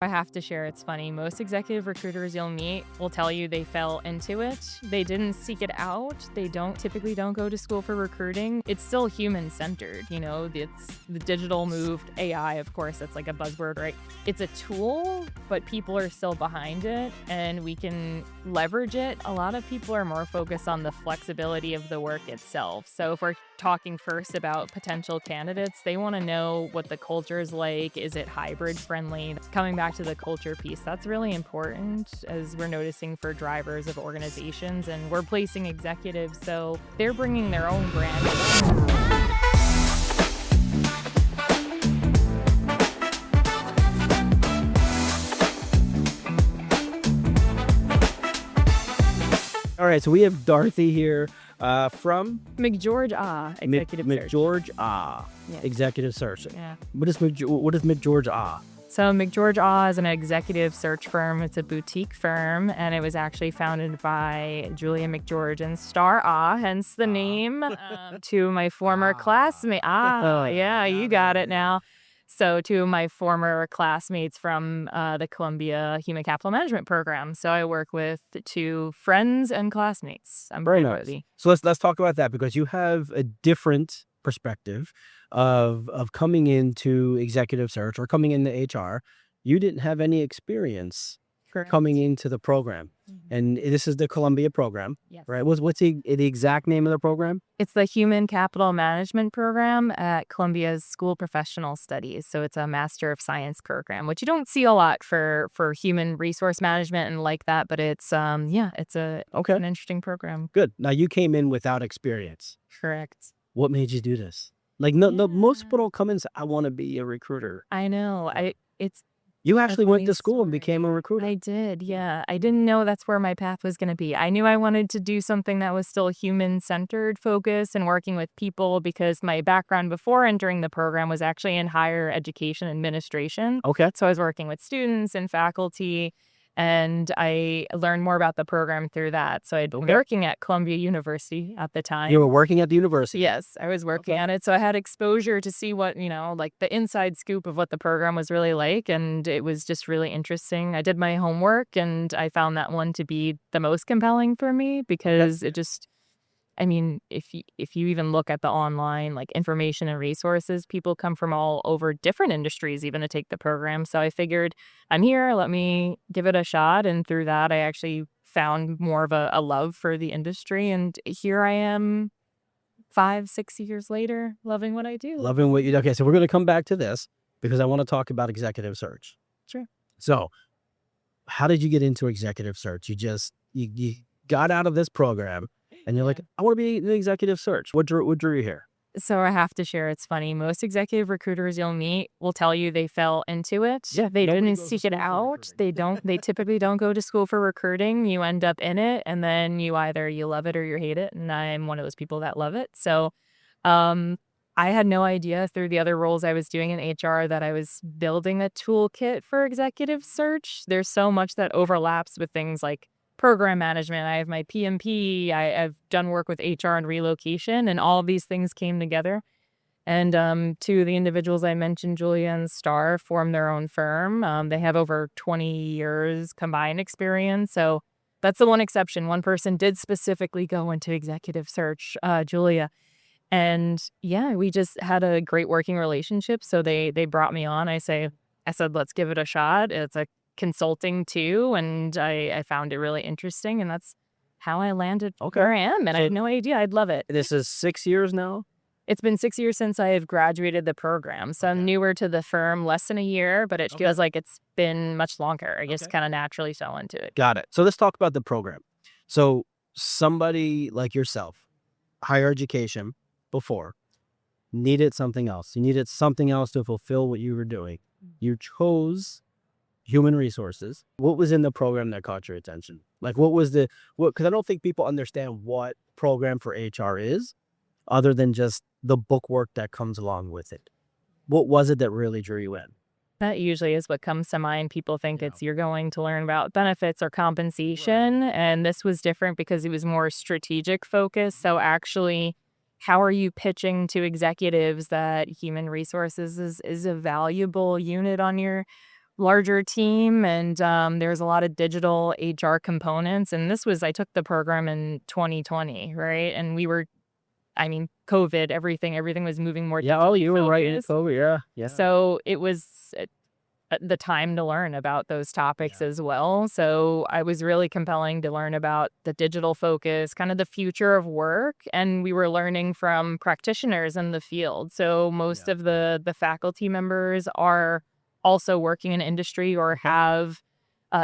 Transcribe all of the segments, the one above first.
I have to share, it's funny. Most executive recruiters you'll meet will tell you they fell into it. They didn't seek it out. They typically don't go to school for recruiting. It's still human centered, it's the digital moved AI, of course, that's like a buzzword, right? It's a tool, but people are still behind it and we can leverage it. A lot of people are more focused on the flexibility of the work itself. So if we're talking first about potential candidates, they want to know what the culture is like. Is it hybrid friendly? Coming back to the culture piece, that's really important as we're noticing for drivers of organizations, and we're placing executives, so they're bringing their own brand. All right, so we have Dorothy here from McGeorge Executive Search. McGeorge Yeah. Executive Search. Yeah. What is McGeorge? So McGeorge is an executive search firm. It's a boutique firm, and it was actually founded by Julia McGeorge and Star hence the name. To my former classmate. Yeah, you got it now. So to my former classmates from the Columbia Human Capital Management program. So I work with two friends and classmates. I'm Very very nice. lucky. So let's talk about that, because you have a different perspective of coming into executive search or coming into HR. You didn't have any experience Correct. coming into the program. And this is the Columbia program, Yes. right? What's the exact name of the program? It's the Human Capital Management program at Columbia's School of Professional Studies. So it's a Master of Science program, which you don't see a lot for human resource management and like that. But it's it's an interesting program. Good. Now, you came in without experience. Correct. What made you do this? Like, no, most Yeah. people don't come in and say, I want to be a recruiter. I know. You a actually went funny to school and story. became a recruiter. I did, yeah. I didn't know that's where my path was going to be. I knew I wanted to do something that was still human-centered focus and working with people, because my background before entering the program was actually in higher education administration. Okay. So I was working with students and faculty, and I learned more about the program through that. So I'd been working at Columbia University at the time. You were working at the university. Yes, I was working at it. So I had exposure to see what, like the inside scoop of what the program was really like. And it was just really interesting. I did my homework and I found that one to be the most compelling for me, because it just, if you even look at the online like information and resources, people come from all over different industries even to take the program. So I figured, I'm here, let me give it a shot. And through that, I actually found more of a love for the industry. And here I am 5-6 years later, loving what I do. Loving what you do. Okay, so we're going to come back to this because I want to talk about executive search. Sure. So how did you get into executive search? You got out of this program and you're like, I want to be in executive search. What drew you here? So I have to share, it's funny. Most executive recruiters you'll meet will tell you they fell into it. Yeah, They nobody didn't goes to seek it school for out. recruiting. They typically don't go to school for recruiting. You end up in it, and then you either love it or you hate it. And I'm one of those people that love it. So I had no idea through the other roles I was doing in HR that I was building a toolkit for executive search. There's so much that overlaps with things like program management. I have my PMP. I've done work with HR and relocation, and all of these things came together. And two of the individuals I mentioned, Julia and Star, formed their own firm. They have over 20 years combined experience. So that's the one exception. One person did specifically go into executive search, Julia. And yeah, we just had a great working relationship. So they brought me on. I said, let's give it a shot. It's a consulting too. And I found it really interesting. And that's how I landed where I am. And I had no idea I'd love it. This is 6 years now? It's been 6 years since I have graduated the program. So I'm newer to the firm, less than a year, but it feels like it's been much longer. I just kind of naturally fell into it. Got it. So let's talk about the program. So somebody like yourself, higher education before, needed something else. You needed something else to fulfill what you were doing. You chose human resources. What was in the program that caught your attention? Like, because I don't think people understand what program for HR is, other than just the bookwork that comes along with it. What was it that really drew you in? That usually is what comes to mind. People think you're going to learn about benefits or compensation. Right. And this was different because it was more strategic focus. So actually, how are you pitching to executives that human resources is a valuable unit on your larger team, and there's a lot of digital HR components. And I took the program in 2020, right? And COVID, everything was moving more Yeah. Oh, digitally you were right in focused. COVID. Yeah. Yeah. So it was the time to learn about those topics Yeah. as well. So I was really compelling to learn about the digital focus, kind of the future of work, and we were learning from practitioners in the field. So most Yeah. of the faculty members are also working in industry or Okay. have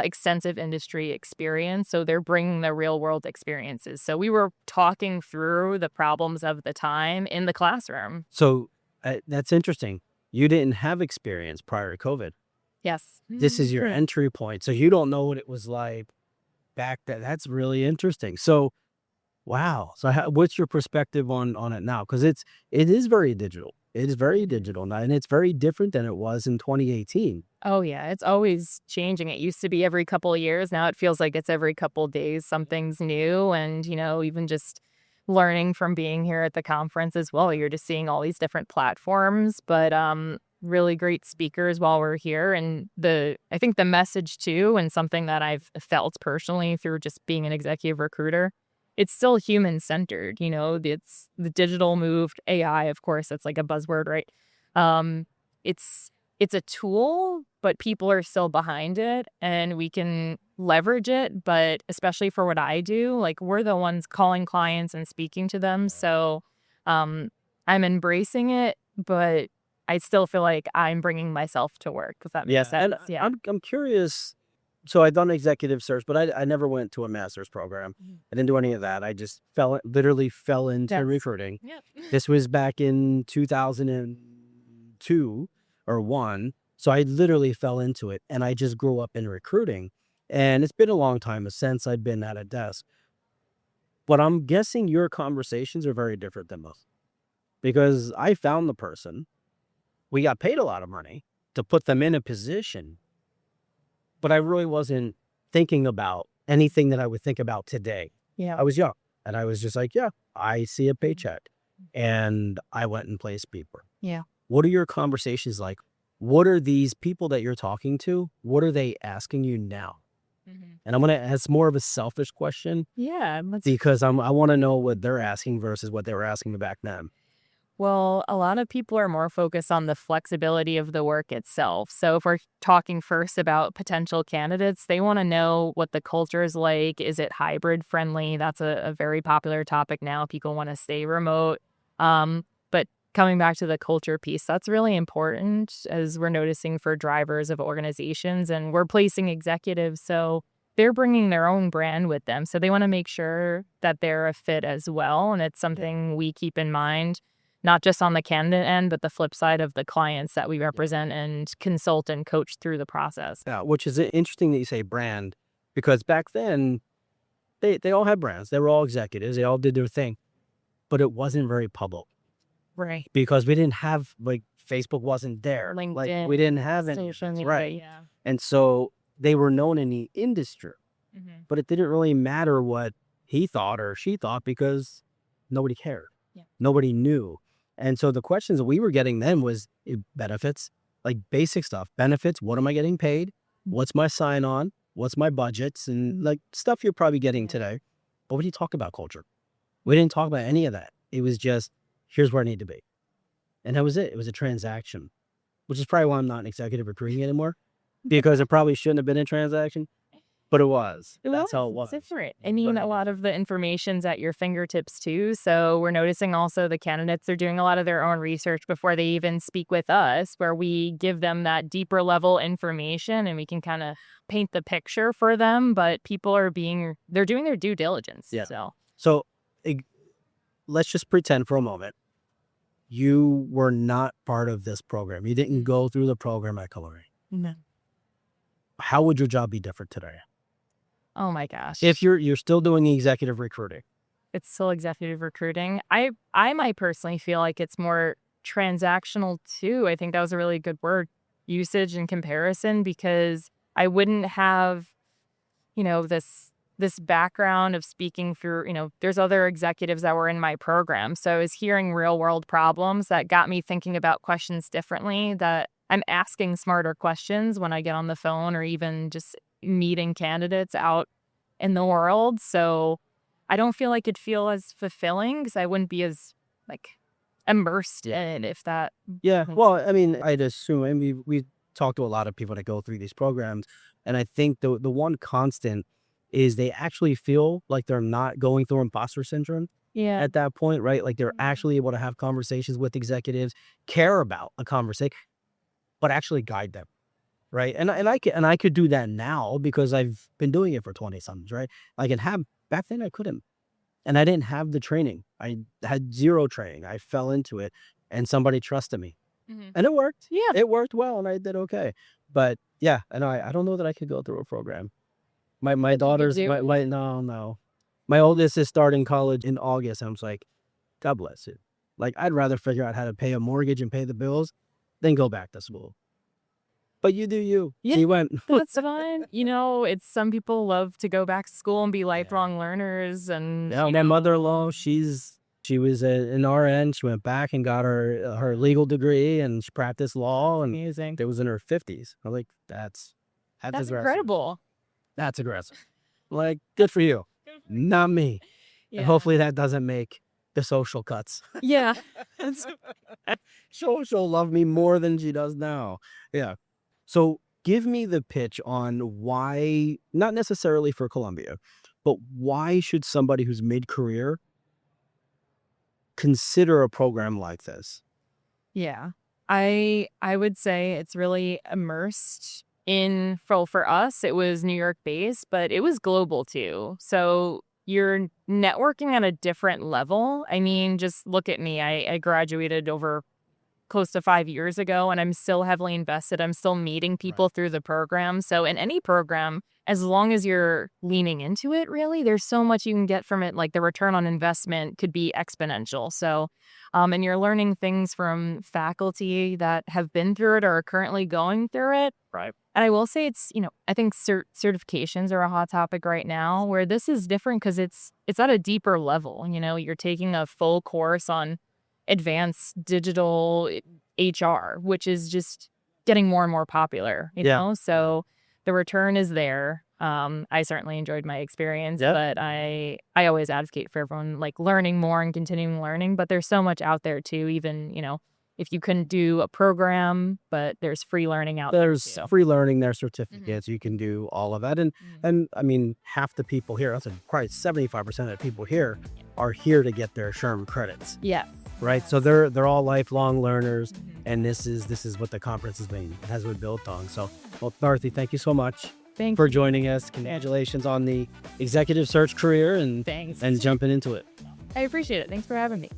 extensive industry experience. So they're bringing their real world experiences. So we were talking through the problems of the time in the classroom. So that's interesting. You didn't have experience prior to COVID. Yes. This is your entry point. So you don't know what it was like back then. That's really interesting. So, wow. So what's your perspective on it now? Because it is very digital. It is very digital now, and it's very different than it was in 2018. Oh, yeah, it's always changing. It used to be every couple of years. Now it feels like it's every couple of days, something's new. And, even just learning from being here at the conference as well, you're just seeing all these different platforms, but really great speakers while we're here. And I think the message too, and something that I've felt personally through just being an executive recruiter, it's still human centered. It's the digital moved AI, of course, that's like a buzzword, right? Um, it's it's a tool, but people are still behind it and we can leverage it. But especially for what I do, like we're the ones calling clients and speaking to them. So um, I'm embracing it, but I still feel like I'm bringing myself to work, if that Yeah. makes And sense. Yeah. I'm curious. So I've done executive search, but I never went to a master's program. Mhm. I didn't do any of that. I just literally fell into Yes. recruiting. Yep. This was back in 2002 or 1. So I literally fell into it, and I just grew up in recruiting. And it's been a long time since I've been at a desk. But I'm guessing your conversations are very different than most because I found the person. We got paid a lot of money to put them in a position, but I really wasn't thinking about anything that I would think about today. Yeah. I was young, and I was just like, yeah, I see a paycheck. And I went and placed people. Yeah. What are your conversations like? What are these people that you're talking to? What are they asking you now? Mhm. And I'm going to ask more of a selfish question Yeah. because I want to know what they're asking versus what they were asking me back then. Well, a lot of people are more focused on the flexibility of the work itself. So, if we're talking first about potential candidates, they want to know what the culture is like. Is it hybrid friendly? That's a very popular topic now. People want to stay remote. But coming back to the culture piece, that's really important as we're noticing for drivers of organizations and we're placing executives. So, they're bringing their own brand with them. So, they want to make sure that they're a fit as well. And it's Yeah. something we keep in mind not just on the candidate end, but the flip side of the clients that we represent and consult and coach through the process. Yeah, which is interesting that you say brand because back then they all had brands. They were all executives. They all did their thing, but it wasn't very public Right. because we didn't have like Facebook wasn't there. Like LinkedIn, we didn't have any of social this, media, right? yeah. And so they were known in the industry, Mhm. but it didn't really matter what he thought or she thought because nobody cared. Yeah. Nobody knew. And so the questions that we were getting then was benefits, like basic stuff. Benefits, what am I getting paid? What's my sign on? What's my budgets? And like stuff you're probably getting Yeah. today. But we didn't talk about culture. We didn't talk about any of that. It was just, here's where I need to be. And that was it. It was a transaction, which is probably why I'm not in executive recruiting anymore because it probably shouldn't have been a transaction, but it was. That's how it It's was. different. Very A lot different. of the information's at your fingertips too. So we're noticing also the candidates are doing a lot of their own research before they even speak with us, where we give them that deeper level information and we can kind of paint the picture for them. But they're doing their due diligence. Yeah. So So eg- let's just pretend for a moment you were not part of this program. You didn't go through the program at Coloring. no. How would your job be different today? Oh my gosh. If you're still doing the executive recruiting. It's still executive recruiting. I might personally feel like it's more transactional too. I think that was a really good word usage in comparison because I wouldn't have, this background of speaking through, there's other executives that were in my program. So I was hearing real world problems that got me thinking about questions differently that I'm asking smarter questions when I get on the phone or even just meeting candidates out in the world. So I don't feel like it'd feel as fulfilling because I wouldn't be as like immersed in it if that Yeah. makes Well, sense. I mean, I'd assume, and we talk to a lot of people that go through these programs, and I think the one constant is they actually feel like they're not going through imposter syndrome Yeah. at that point, right? Like they're Mhm. actually able to have conversations with executives, care about a conversation, but actually guide them, right? And I could do that now because I've been doing it for 20 somethings, right? I can have back then I couldn't. And I didn't have the training. I had 0 training. I fell into it and somebody trusted me. Mhm. And it worked. Yeah. It worked well and I did okay. But yeah, and I don't know that I could go through a program. My I think you daughter's do. my no, no. My oldest is starting college in August. And I was like, God bless you. Like I'd rather figure out how to pay a mortgage and pay the bills than go back to school. But you do you. Yeah, She went. that's fine. It's some people love to go back to school and be Yeah. lifelong learners and, Yeah, my mother-in-law, she was an RN. She went back and got her legal degree and she practiced law and amazing. it was in her 50s. I was like, that's That's aggressive. incredible. That's aggressive. Like, good for you. Good for you. Not me. And Yeah. hopefully that doesn't make the social cuts. Yeah. That's She'll love me more than she does now. Yeah. So give me the pitch on why, not necessarily for Columbia, but why should somebody who's mid-career consider a program like this? Yeah. I would say it's really immersed in for us, it was New York based, but it was global too. So you're networking at a different level. I mean, just look at me. I graduated over close to 5 years ago, and I'm still heavily invested. I'm still meeting Right. people through the program. So in any program, as long as you're leaning into it, really, there's so much you can get from it. Like the return on investment could be exponential. So, and you're learning things from faculty that have been through it or are currently going through it. Right. And I will say I think certifications are a hot topic right now where this is different because it's at a deeper level. You're taking a full course on advanced digital HR, which is just getting more and more popular, Yeah. So the return is there. I certainly enjoyed my experience, Yep. but I always advocate for everyone like learning more and continuing learning. But there's so much out there too, even, if you couldn't do a program, but there's free learning out there There's too. free learning, there's Mhm. certificates, you can do all of that. And Mhm. and I mean, half the people here, that's probably 75% of the people here are here to get their SHRM credits, Yes. right? So they're all lifelong learners, Mhm. and this is what the conference has been built on. So, well, Dorothy, thank you so much Thank for you. joining us. Congratulations on the executive search career and Thanks. jumping into it. I appreciate it. Thanks for having me.